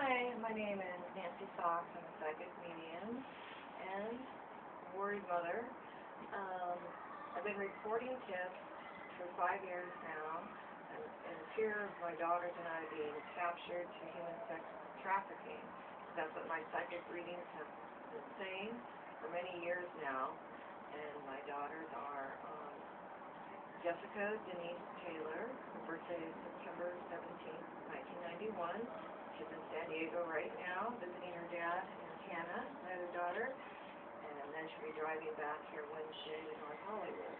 Hi, my name is Nancy Fox. I'm a psychic medium and worried mother. I've been reporting tips for 5 years now in fear of my daughters and I being captured to human sex trafficking. That's what my psychic readings have been saying for many years now. And my daughters are Jessica Denise Taylor. Her birthday is September 17th, 1991. She's in San Diego right now, visiting her dad and Hannah, my other daughter, and then she'll be driving back here Wednesday to North Hollywood.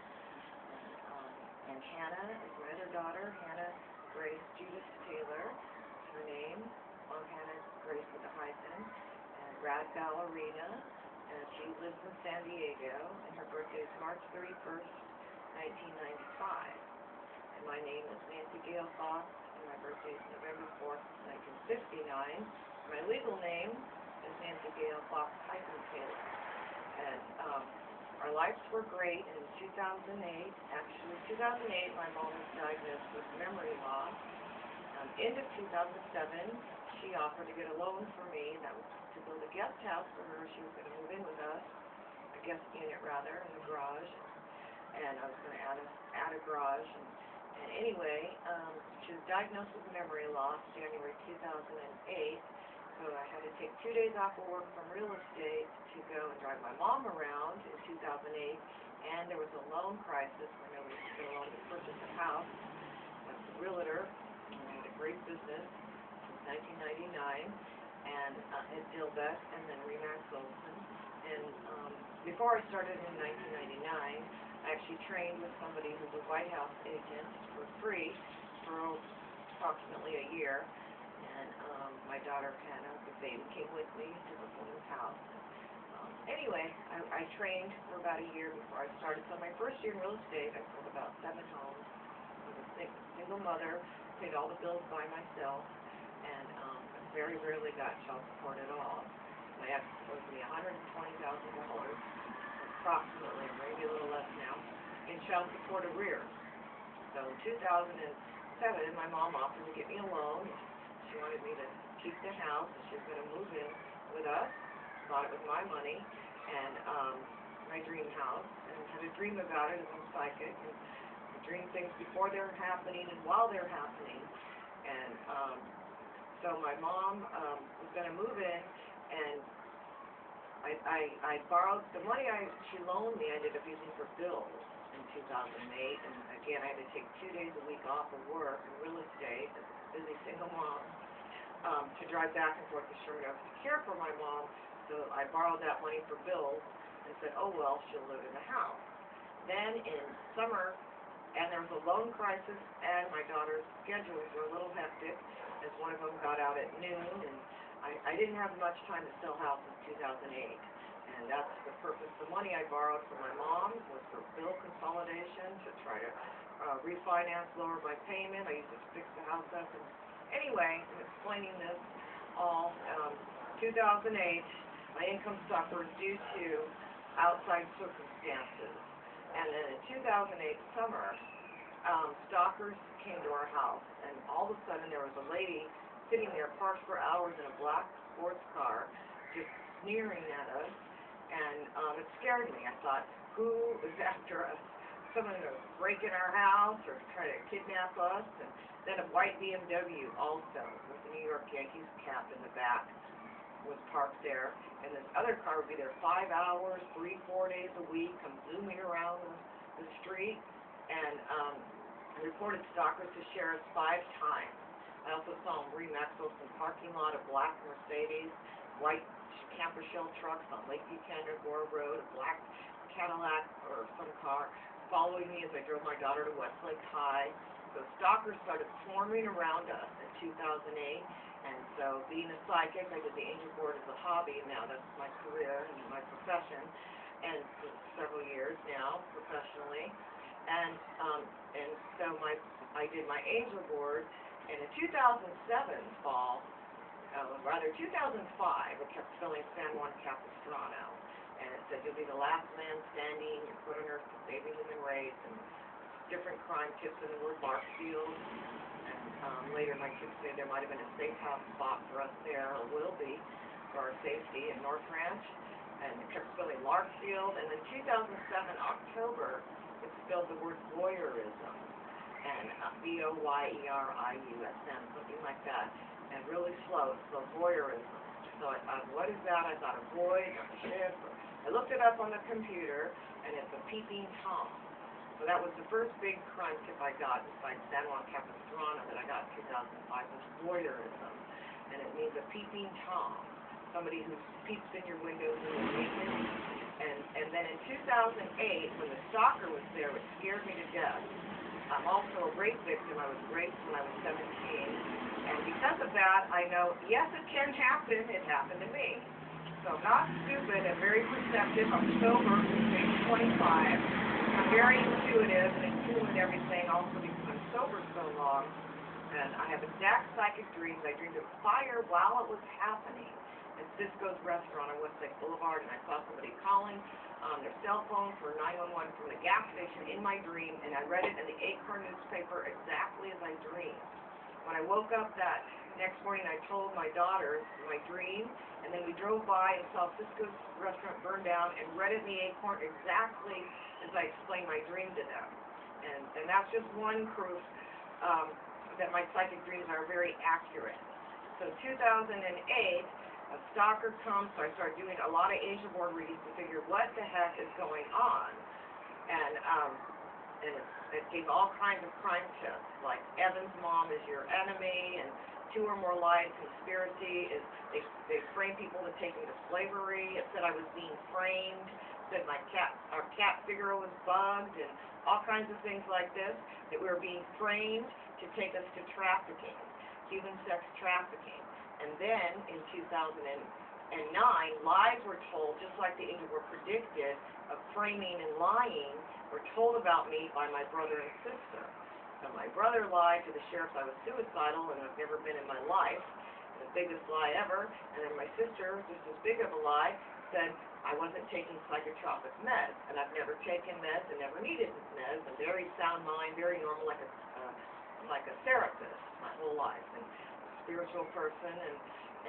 And Hannah is my other daughter, Hannah Grace Judith Taylor, is her name, or Hannah Grace with a hyphen, and rad ballerina, and she lives in San Diego, and her birthday is March 31st, 1995. And my name is Nancy Gail Fox. My birthday is November 4th, 1959. My legal name is Nancy Gail Fox Taylor. And our lives were great in 2008. Actually, 2008, my mom was diagnosed with memory loss. End of 2007, she offered to get a loan for me. That was to build a guest house for her. She was going to move in with us, a guest unit rather, in the garage. And I was going to add a garage. And anyway, she was diagnosed with memory loss January 2008, so I had to take 2 days off of work from real estate to go and drive my mom around in 2008, and there was a loan crisis where nobody could get a loan to purchase a house. I was a realtor, and I had a great business since 1999, and at Dilbeck and then Remax Olson. And before I started in 1999, I actually trained with somebody who's a White House agent for free for approximately a year. And my daughter Hannah, the baby, came with me to the woman's house. Anyway, I trained for about a year before I started. So my first year in real estate, I sold about 7 homes. I was a single mother, paid all the bills by myself, and very rarely got child support at all. My ex owed me $120,000. Approximately, maybe a little less now, in child support arrears. So in 2007, my mom offered to get me a loan. She wanted me to keep the house, and she was going to move in with us. Thought it was my money, and my dream house, and had a dream about it as I'm psychic, and I dream things before they're happening and while they're happening. And so my mom was going to move in, and I borrowed the money she loaned me. I ended up using for bills in 2008, and again I had to take 2 days a week off of work in real estate as a busy single mom to drive back and forth to Sherman Oaks to care for my mom. So I borrowed that money for bills and said, oh well, she'll live in the house. Then in summer, and there was a loan crisis, and my daughter's schedules were a little hectic, as one of them got out at noon, and I didn't have much time to sell houses in 2008, and that's the purpose. The money I borrowed from my mom was for bill consolidation, to try to refinance, lower my payment. I used it to fix the house up. And anyway, I'm explaining this all. 2008, my income suffered due to outside circumstances. And then in 2008 summer, stalkers came to our house, and all of a sudden there was a lady sitting there parked for hours in a black sports car, just sneering at us, and it scared me. I thought, who is after us? Someone to break in our house or try to kidnap us? And then a white BMW also with the New York Yankees cap in the back was parked there, and this other car would be there 5 hours, 3-4 days a week, come zooming around the street, and I reported stalkers to sheriffs 5 times. I also saw them Remax Olson parking lot, a black Mercedes, white camper shell trucks on Lakeview Canagora Road, a black Cadillac or some car following me as I drove my daughter to Westlake High. So stalkers started swarming around us in 2008, and so being a psychic, I did the angel board as a hobby, and now that's my career and my profession, and for several years now professionally. And so I did my angel board. And in 2007 fall, 2005, it kept spelling San Juan Capistrano, and it said you'll be the last man standing, you're put on earth to save the human race, and different crime tips in the word Markfield, and later, my kids say there might have been a safe house spot for us there, or will be, for our safety in North Ranch, and it kept spelling Larkfield, and in 2007, October, it spelled the word voyeurism, and V-O-Y-E-R-I-U-S-M, something like that, and really slow, so voyeurism. So I thought, what is that? I thought a void, or a ship. I looked it up on the computer, and it's a peeping Tom. So that was the first big crime tip I got besides San Juan Capistrano that I got in 2005 was voyeurism, and it means a peeping Tom, somebody who peeps in your windows and is naked. And then in 2008, when the stalker was there, it scared me to death. I'm also a rape victim. I was raped when I was 17. And because of that, I know, yes, it can happen. It happened to me. So I'm not stupid and very perceptive. I'm sober since age 25. I'm very intuitive and in tune with everything, also because I'm sober so long. And I have exact psychic dreams. I dreamed of fire while it was happening at Cisco's restaurant on Westlake Boulevard, and I saw somebody calling on their cell phone for 911 from the gas station in my dream, and I read it in the Acorn newspaper exactly as I dreamed. When I woke up that next morning, I told my daughters my dream, and then we drove by and saw Cisco's restaurant burn down and read it in the Acorn exactly as I explained my dream to them. And that's just one proof that my psychic dreams are very accurate. So 2008, a stalker comes, so I started doing a lot of Asia board readings to figure what the heck is going on. And it gave all kinds of crime tips, like Evan's mom is your enemy, and 2 or more lies conspiracy is they frame people to take them to slavery. It said I was being framed. It said our cat Figaro was bugged, and all kinds of things like this, that we were being framed to take us to trafficking, human sex trafficking. And then in 2009, lies were told, just like the angel were predicted, of framing and lying, were told about me by my brother and sister. So my brother lied to the sheriff I was suicidal and I've never been in my life, the biggest lie ever. And then my sister, just as big of a lie, said I wasn't taking psychotropic meds, and I've never taken meds and never needed meds. A very sound mind, very normal, like a therapist my whole life, and a spiritual person.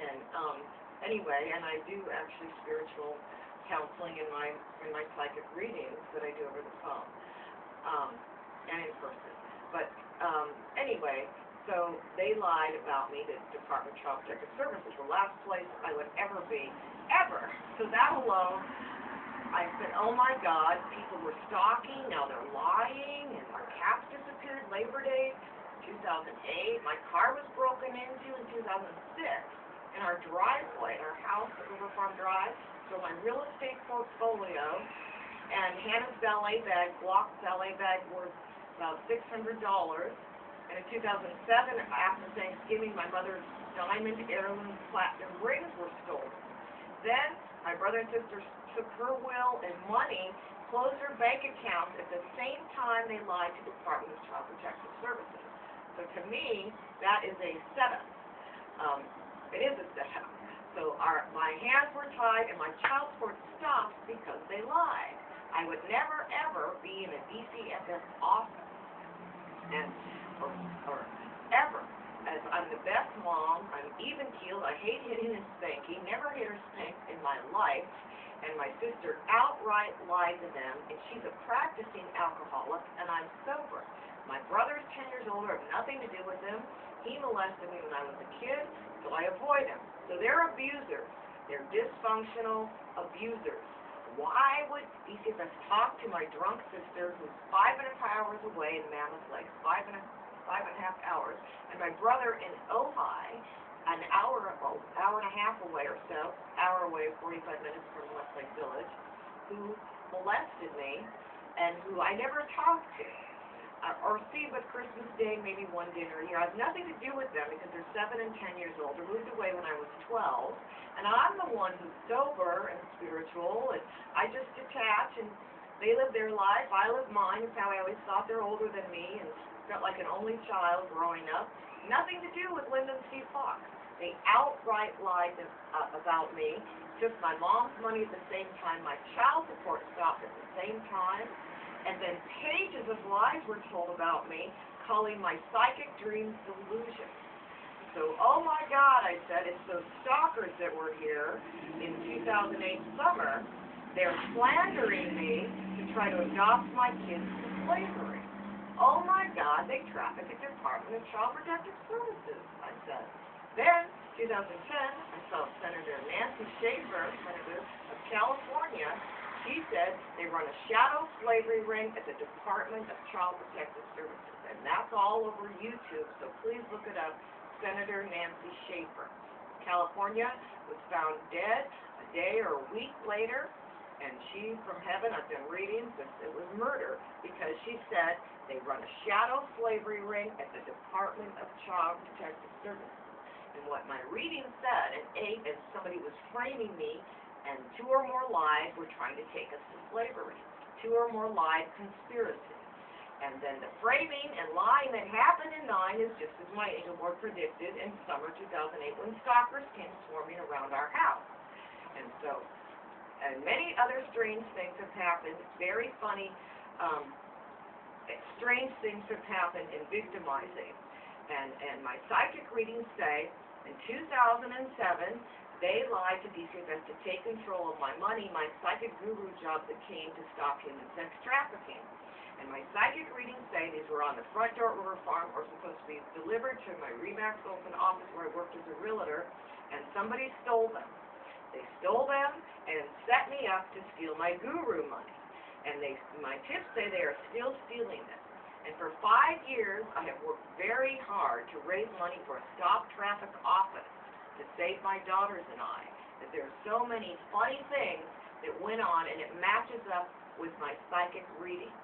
And anyway, and I do actually spiritual counseling in my psychic readings that I do over the phone and in person. But anyway, so they lied about me, the Department of Child Protective Services, the last place I would ever be, ever. So that alone, I said, oh my God, people were stalking, now they're lying, and our cats disappeared Labor Day 2008. My car was broken into in 2006 in our driveway, in our house at River Farm Drive. So my real estate portfolio and Hannah's ballet bag, Block's ballet bag, worth about $600. And in 2007, after Thanksgiving, my mother's diamond heirloom platinum rings were stolen. Then my brother and sister took her will and money, closed her bank account at the same time they lied to the Department of Child Protective Services. So to me, that is a setup. It is a setup. So my hands were tied and my child support stopped because they lied. I would never, ever be in a DCFS office, or ever. As I'm the best mom, I'm even-keeled, I hate hitting and spanking, never hit or spanked in my life, and my sister outright lied to them, and she's a practicing alcoholic, and I'm sober. My brother's 10 years older, I have nothing to do with him. He molested me when I was a kid, so I avoid him. So they're abusers. They're dysfunctional abusers. Why would DCFS talk to my drunk sister who's 5.5 hours away in Mammoth Lake, 5.5 hours, and my brother in Ojai, an hour and a half away or so, hour away, 45 minutes from Westlake Village, who molested me and who I never talked to. Or see but Christmas Day, maybe one dinner a year. I have nothing to do with them because they're 7 and 10 years old. They moved away when I was 12. And I'm the one who's sober and spiritual, and I just detach, and they live their life, I live mine. That's how I always thought they're older than me, and felt like an only child growing up. Nothing to do with Linda and Steve Fox. They outright lied about me, took my mom's money at the same time, my child support stopped at the same time, and then pages of lies were told about me, calling my psychic dreams delusions. So, oh my God, I said, it's those stalkers that were here in 2008 summer. They're slandering me to try to adopt my kids to slavery. Oh my God, they traffic at the Department of Child Protective Services, I said. Then, 2010, I saw Senator Nancy Schaefer, Senator of California. She said they run a shadow slavery ring at the Department of Child Protective Services. And that's all over YouTube, so please look it up. Senator Nancy Schaefer. California was found dead a day or a week later, and she, from heaven, I've been reading, since it was murder, because she said they run a shadow slavery ring at the Department of Child Protective Services. And what my reading said, at 8, is somebody was framing me, and 2 or more lies were trying to take us to slavery. 2 or more lies conspiracy. And then the framing and lying that happened in 9 is just as my angel board predicted in summer 2008 when stalkers came swarming around our house. And so, and many other strange things have happened, very funny, strange things have happened in victimizing. And my psychic readings say, in 2007, they lied to DCFS to take control of my money, my psychic guru job that came to stop human sex trafficking. And my psychic readings say these were on the front door at River Farm or supposed to be delivered to my Remax Open office where I worked as a realtor, and somebody stole them. They stole them and set me up to steal my guru money. And my tips say they are still stealing them. And for 5 years, I have worked very hard to raise money for a stop traffic office to save my daughters and I. That there are so many funny things that went on, and it matches up with my psychic reading.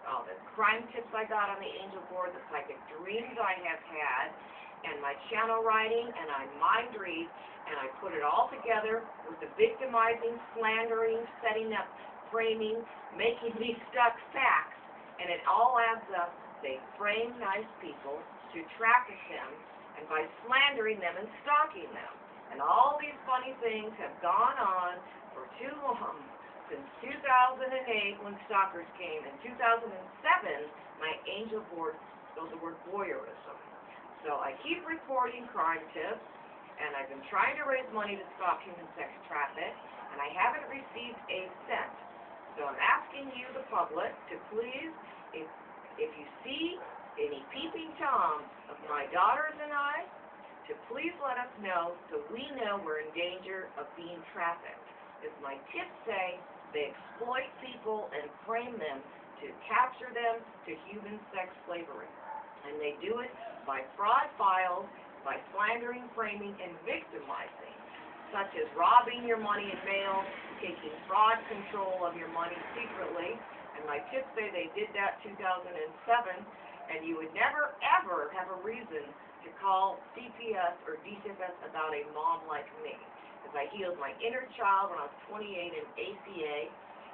All the crime tips I got on the angel board, the psychic dreams I have had, and my channel writing, and I mind read, and I put it all together with the victimizing, slandering, setting up, framing, making me stuck facts, and it all adds up. They frame nice people to traffic them, and by slandering them and stalking them. And all these funny things have gone on for too long. Since 2008, when stalkers came. In 2007, my angel board spelled the word voyeurism. So I keep reporting crime tips, and I've been trying to raise money to stop human sex traffic, and I haven't received a cent. So I'm asking you, the public, to please, if you see any peeping Toms of my daughters and I, to please let us know so we know we're in danger of being trafficked. As my tips say, they exploit people and frame them to capture them to human sex slavery. And they do it by fraud files, by slandering, framing, and victimizing, such as robbing your money in mail, taking fraud control of your money secretly. And my tips say they did that 2007, and you would never, ever have a reason to call CPS or DCFS about a mom like me. I healed my inner child when I was 28 in ACA,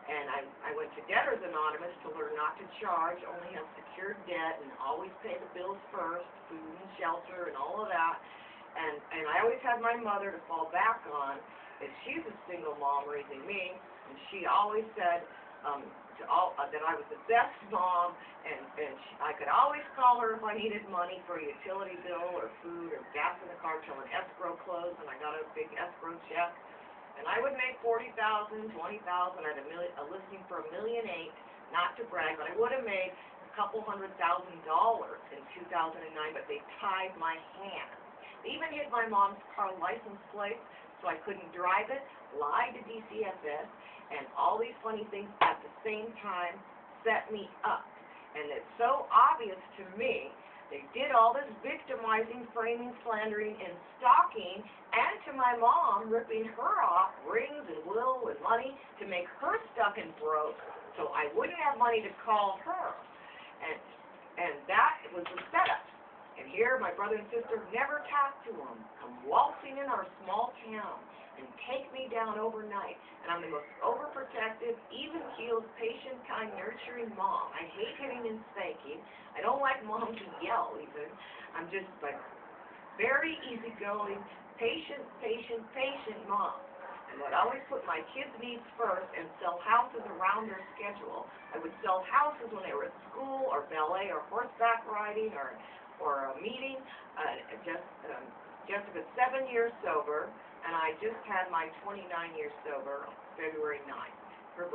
and I went to Debtors Anonymous to learn not to charge, only have secured debt, and always pay the bills first, food and shelter and all of that. And I always had my mother to fall back on, as she's a single mom raising me, and she always said that I was the best mom, and I could always call her if I needed money for a utility bill or food or gas in the car till an escrow closed, and I got a big escrow check. And I would make $40,000, $20,000. I had a listing for $1.8 million, not to brag, but I would have made a couple $100,000 in 2009, but they tied my hands. They even hid my mom's car license plate so I couldn't drive it, lied to DCFS, and all these funny things at the same time set me up. And it's so obvious to me, they did all this victimizing, framing, slandering, and stalking, and to my mom, ripping her off rings and will and money to make her stuck and broke so I wouldn't have money to call her. And that was the setup. And here, my brother and sister never talked to them, come waltzing in our small town and take me down overnight. And I'm the most overprotective, even-keeled, patient, kind, nurturing mom. I hate hitting and spanking. I don't like moms who yell, even. I'm just like very easygoing, patient mom. And would always put my kids' needs first and sell houses around their schedule. I would sell houses when they were at school or ballet or horseback riding or or a meeting. Jessica's 7 years sober, and I just had my 29 years sober, February 9th. Her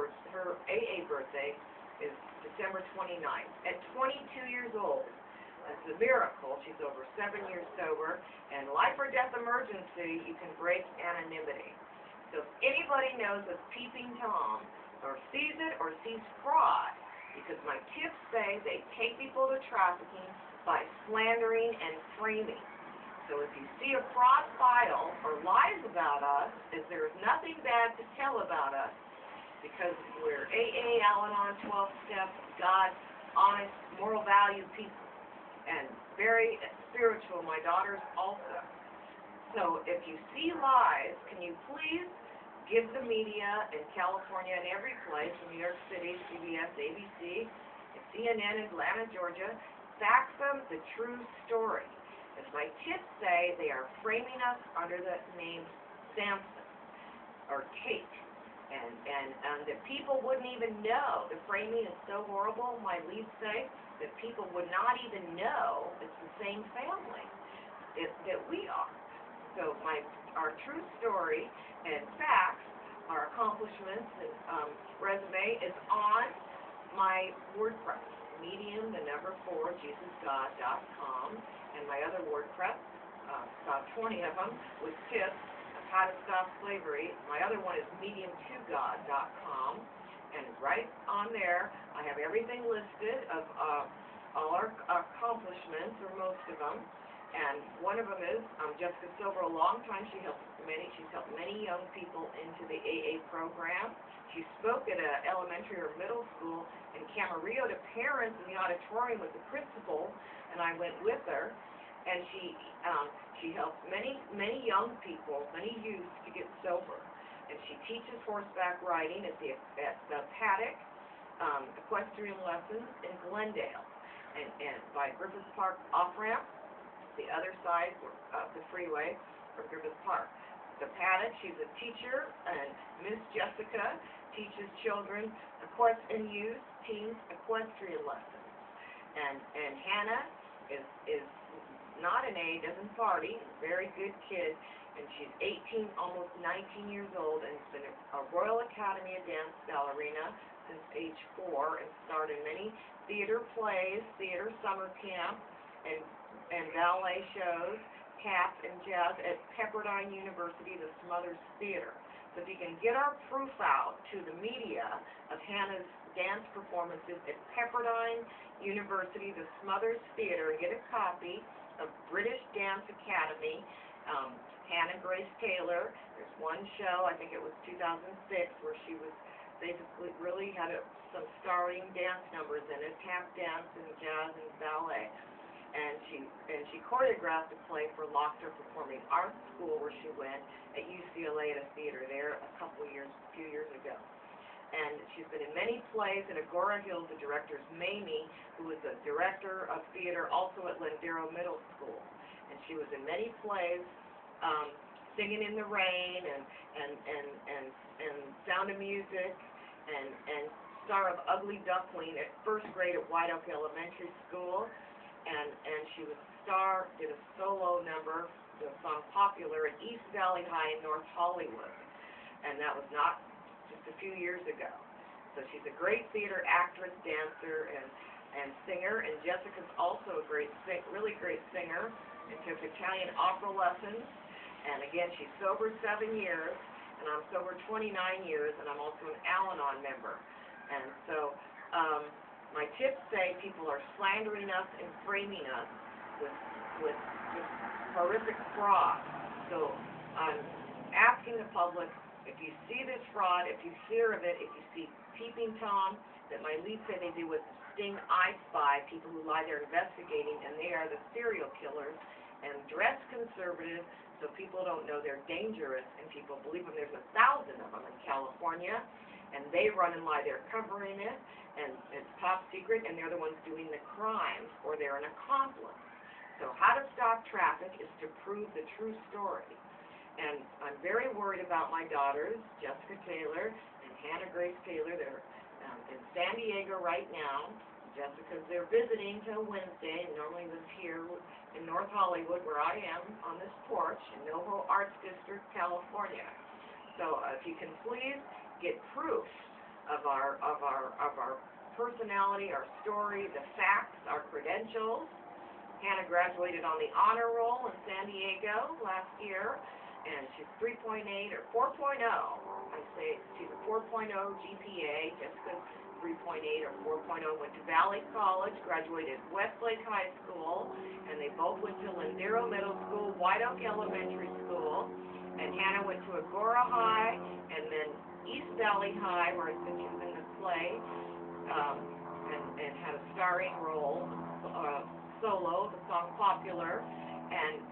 AA birthday is December 29th. At 22 years old, that's a miracle. She's over 7 years sober, and life or death emergency, you can break anonymity. So if anybody knows of Peeping Tom, or sees it, or sees fraud, because my tips say they take people to trafficking by slandering and framing. So if you see a fraud file or lies about us, is there is nothing bad to tell about us, because we're AA, Al-Anon, 12 steps, God, honest, moral value people, and very spiritual. My daughters also. So if you see lies, can you please give the media in California and every place, in New York City, CBS, ABC, CNN, Atlanta, Georgia, fax them the true story. As my tips say, they are framing us under the name Samson or Kate. And that people wouldn't even know. The framing is so horrible, my leads say, that people would not even know it's the same family that we are. So our true story and facts, our accomplishments and resume is on my WordPress, Medium, the number 4, JesusGod.com, and my other WordPress, about 20 of them, with tips of how to stop slavery. My other one is Medium2God.com, and right on there, I have everything listed of all our accomplishments, or most of them. And one of them is Jessica Silver. A long time she's helped many young people into the AA program. She spoke at an elementary or middle school in Camarillo to parents in the auditorium with the principal, and I went with her. And she helped many young people, many youth, to get sober. And she teaches horseback riding at the Paddock equestrian lessons in Glendale, and by Griffith Park off-ramp, the other side of the freeway for Griffith Park. The Paddock, she's a teacher, and Miss Jessica teaches children and youth, teens, equestrian lessons. And Hannah is not an A, doesn't party, very good kid, and she's 18, almost 19 years old, and has been a Royal Academy of Dance ballerina since age 4, and starred in many theater plays, theater summer camp, and ballet shows, tap and jazz at Pepperdine University, the Smothers Theater. So if you can get our proof out to the media of Hannah's dance performances at Pepperdine University, the Smothers Theater, and get a copy of British Dance Academy, Hannah Grace Taylor. There's one show, I think it was 2006, where she was basically really had some starring dance numbers in it, tap dance and jazz and ballet. And she choreographed a play for Lochner Performing Arts School, where she went at UCLA at a theater there a few years ago. And she's been in many plays, and Agora Hill, the director's Mamie, who was a director of theater also at Lindero Middle School. And she was in many plays, Singing in the Rain and Sound of Music, and star of Ugly Duckling at first grade at White Oak Elementary School. And she was did a solo number, the song Popular, at East Valley High in North Hollywood. And that was not just a few years ago. So she's a great theater actress, dancer, and singer. And Jessica's also a really great singer, and took Italian opera lessons. And again, she's sober 7 years, and I'm sober 29 years, and I'm also an Al-Anon member. And so, my tips say people are slandering us and framing us with just horrific fraud. So I'm asking the public, if you see this fraud, if you hear of it, if you see Peeping Tom, that my leads say they do with Sting I Spy, people who lie there investigating, and they are the serial killers, and dress conservative, so people don't know they're dangerous, and people believe them. There's 1,000 of them in California, and they run and lie there covering it, and it's top secret, and they're the ones doing the crimes, or they're an accomplice. So how to stop traffic is to prove the true story. And I'm very worried about my daughters, Jessica Taylor and Hannah Grace Taylor. They're in San Diego right now, Jessica's there visiting till Wednesday, and normally lives here in North Hollywood, where I am, on this porch in Novo Arts District, California. So if you can please get proof of our personality, our story, the facts, our credentials. Hannah graduated on the honor roll in San Diego last year, and she's 3.8 or 4.0. I say she's a 4.0 GPA. Jessica's 3.8 or 4.0, went to Valley College, graduated Westlake High School, and they both went to Lindero Middle School, White Oak Elementary School, and Hannah went to Agora High, and then East Valley High, where I think she was in the play, and had a starring role, solo, the song Popular, and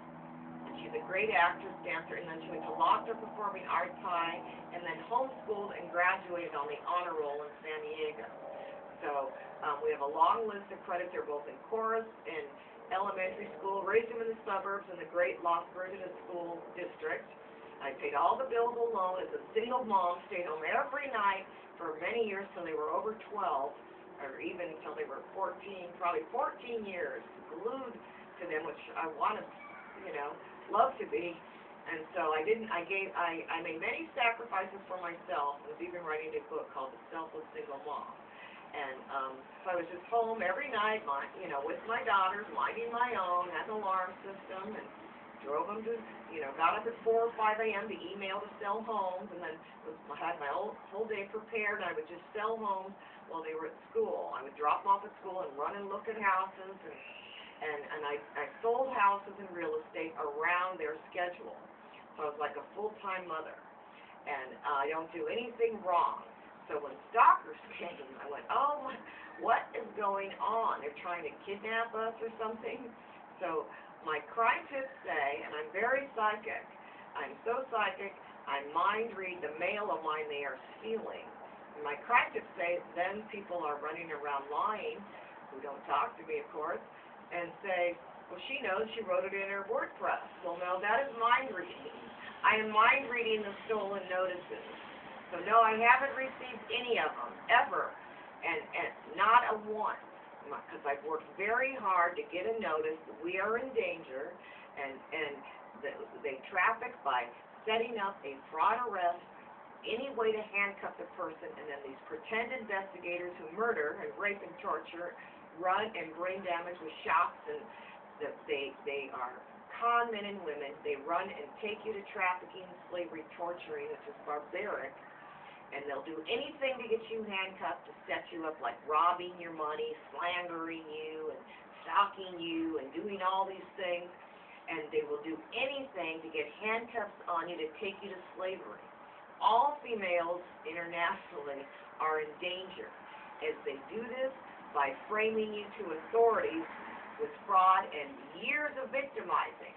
she's a great actress, dancer, and then she went to Lochner Performing Arts High, and then homeschooled and graduated on the honor roll in San Diego. So we have a long list of credits. They're both in chorus and elementary school, raised them in the suburbs in the great Las Virgenes School District. I paid all the bills alone as a single mom, stayed home every night for many years till they were over 12, or even until they were 14, probably 14 years, glued to them, which I wanted, love to be. And so I made many sacrifices for myself. I was even writing a book called The Selfless Single Mom. And so I was just home every night, with my daughters, minding my own, had an alarm system, and drove them to, got up at 4 or 5 a.m. to email to sell homes, and then had my whole day prepared, and I would just sell homes while they were at school. I would drop them off at school and run and look at houses, and I sold houses and real estate around their schedule. So I was like a full-time mother, and I don't do anything wrong. So when stalkers came, I went, oh, what is going on? They're trying to kidnap us or something? So my crime tips say, and I'm very psychic, I'm so psychic, I mind read the mail of mine they are stealing. And my crime tips say, then people are running around lying, who don't talk to me, of course, and say, well, she knows, she wrote it in her WordPress. Well, no, that is mind reading. I am mind reading the stolen notices. So no, I haven't received any of them, ever, and not a one, because I've worked very hard to get a notice that we are in danger, and they traffic by setting up a fraud arrest, any way to handcuff the person, and then these pretend investigators who murder and rape and torture, run and brain damage with shots, and they are con men and women. They run and take you to trafficking, slavery, torturing, which is barbaric, and they'll do anything to get you handcuffed, to set you up, like robbing your money, slandering you, and stalking you, and doing all these things, and they will do anything to get handcuffs on you to take you to slavery. All females internationally are in danger as they do this by framing you to authorities with fraud and years of victimizing.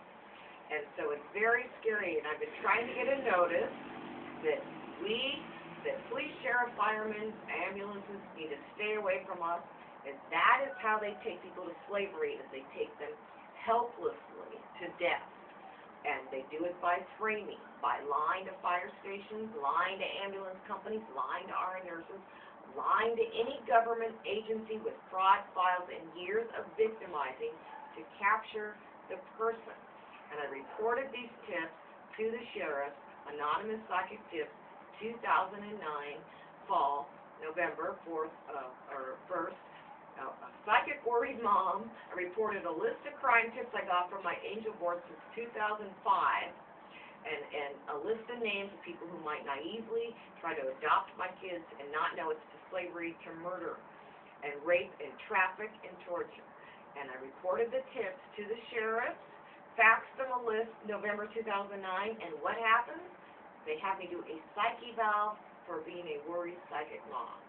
And so it's very scary, and I've been trying to get a notice that police, sheriff, firemen, ambulances need to stay away from us, and that is how they take people to slavery, is they take them helplessly to death. And they do it by framing, by lying to fire stations, lying to ambulance companies, lying to our nurses, lying to any government agency with fraud files and years of victimizing to capture the person. And I reported these tips to the sheriff, anonymous psychic tips, 2009 fall, November 4th or 1st. A psychic worried mom. I reported a list of crime tips I got from my angel board since 2005. And a list of names of people who might naively try to adopt my kids and not know it's to slavery, to murder, and rape, and traffic, and torture. And I reported the tips to the sheriff, faxed them a list November 2009, and what happened? They had me do a psych eval for being a worried psychic mom.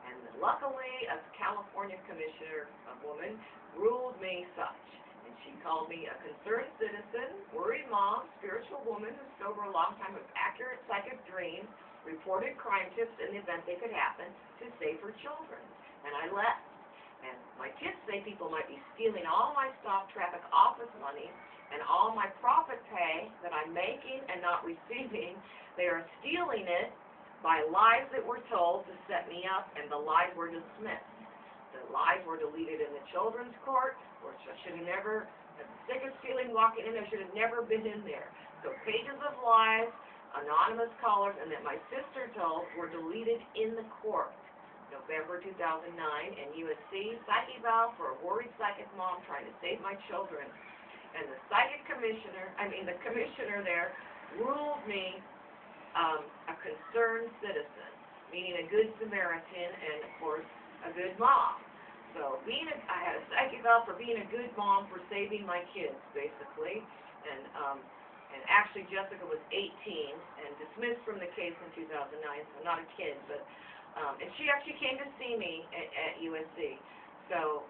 And luckily, a California commissioner, a woman, ruled me such. And she called me a concerned citizen, worried mom, spiritual woman who's sober a long time with accurate psychic dreams, reported crime tips in the event they could happen to save her children. And I left. And my kids say people might be stealing all my stop traffic office money and all my profit pay that I'm making and not receiving. They are stealing it by lies that were told to set me up, and the lies were dismissed. The lies were deleted in the children's court, which I should have never, the sickest feeling walking in, I should have never been in there. So pages of lies, anonymous callers, and that my sister told were deleted in the court. November 2009, and USC, psych eval for a worried psychic mom trying to save my children. And the the commissioner there ruled me a concerned citizen, meaning a good Samaritan and, of course, a good mom. So I had a psych eval for being a good mom for saving my kids, basically. And actually Jessica was 18 and dismissed from the case in 2009, so not a kid, but and she actually came to see me at USC. So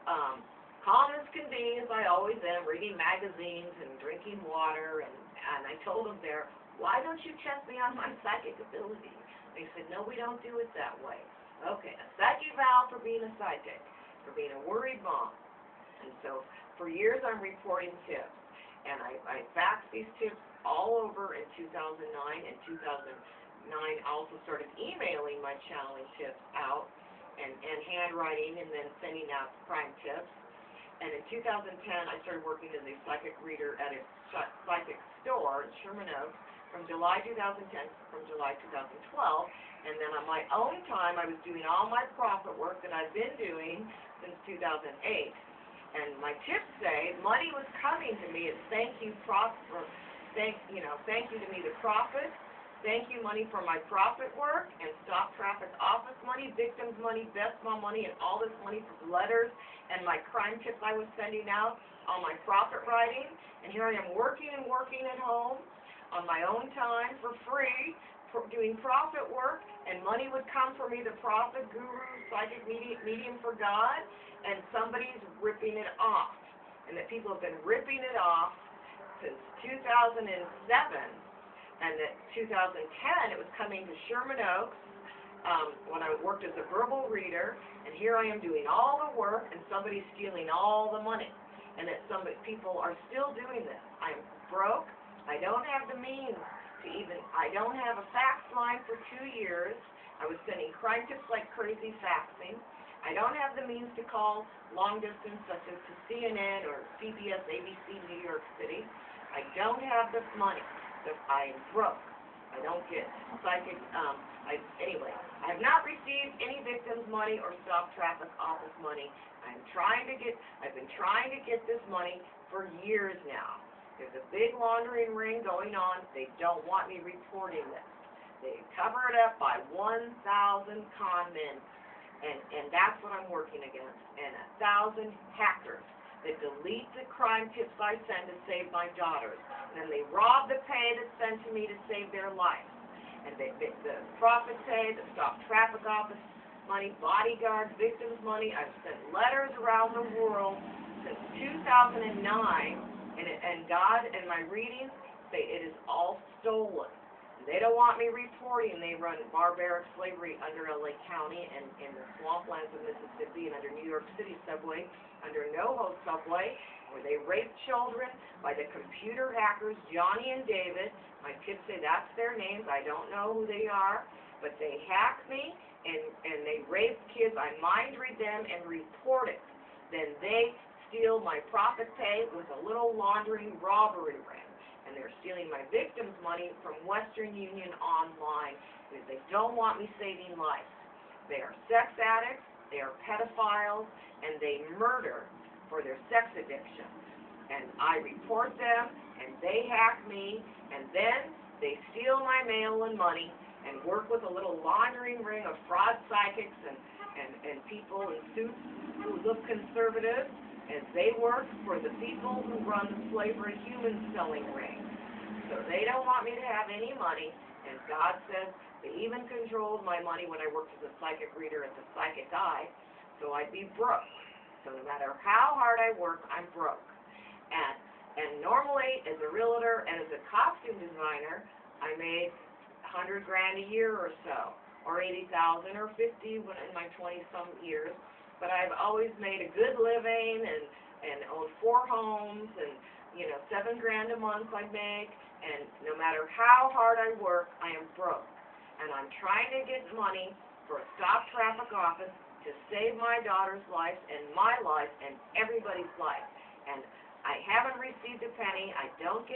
calm as can be, as I always am, reading magazines and drinking water, and I told them there, why don't you test me on my psychic ability? They said, no, we don't do it that way. Okay, a psych eval for being a psychic, for being a worried mom. And so for years I'm reporting tips, and I faxed these tips all over in 2009 and 2009. I also started emailing my channeling tips out and handwriting and then sending out crime tips. And in 2010, I started working as a psychic reader at a psychic store in Sherman Oaks from July 2010 from July 2012. And then on my own time, I was doing all my profit work that I've been doing since 2008. And my tips say money was coming to me as thank you to me, the profit. Thank you money for my profit work and stop traffic office money, victims money, best mom money, and all this money for letters and my crime tips I was sending out on my profit writing. And here I am working at home on my own time for free, doing profit work, and money would come for me, the prophet, guru, psychic medium for God, and somebody's ripping it off. And that people have been ripping it off since 2007. And that 2010, it was coming to Sherman Oaks when I worked as a verbal reader, and here I am doing all the work, and somebody's stealing all the money. And that people are still doing this. I'm broke. I don't have the means to I don't have a fax line for 2 years. I was sending crime tips like crazy faxing. I don't have the means to call long distance, such as to CNN or CBS, ABC, New York City. I don't have the money. I'm broke. I don't get psychic, anyway, I have not received any victims' money or stop traffic office money. I've been trying to get this money for years now. There's a big laundering ring going on. They don't want me reporting this. They cover it up by 1,000 con men, and that's what I'm working against, and 1,000 hackers that delete the crime tips I send to save my daughters. And then they rob the pay that's sent to me to save their life. And the profit pay, the stop traffic office money, bodyguards, victims money. I've sent letters around the world since 2009, and God and my readings say it is all stolen. They don't want me reporting. They run barbaric slavery under LA County and in the swamplands of Mississippi and under New York City subway, under NoHo subway, where they rape children by the computer hackers Johnny and David. My kids say that's their names. I don't know who they are, but they hack me and they rape kids. I mind read them and report it. Then they steal my profit pay with a little laundering robbery ring. And they're stealing my victims' money from Western Union online because they don't want me saving lives. They are sex addicts, they are pedophiles, and they murder for their sex addiction. And I report them, and they hack me, and then they steal my mail and money and work with a little laundering ring of fraud psychics and people in suits who look conservative, as they work for the people who run the slavery human selling ring. So they don't want me to have any money, and God says they even controlled my money when I worked as a psychic reader at the Psychic Eye, so I'd be broke. So no matter how hard I work, I'm broke. And normally, as a realtor and as a costume designer, I made $100 grand a year or so, or $80,000 or $50 in my 20-some years. But I've always made a good living and owned 4 homes and, $7 grand a month I make. And no matter how hard I work, I am broke. And I'm trying to get money for a stop traffic office to save my daughter's life and my life and everybody's life. And I haven't received a penny. I don't get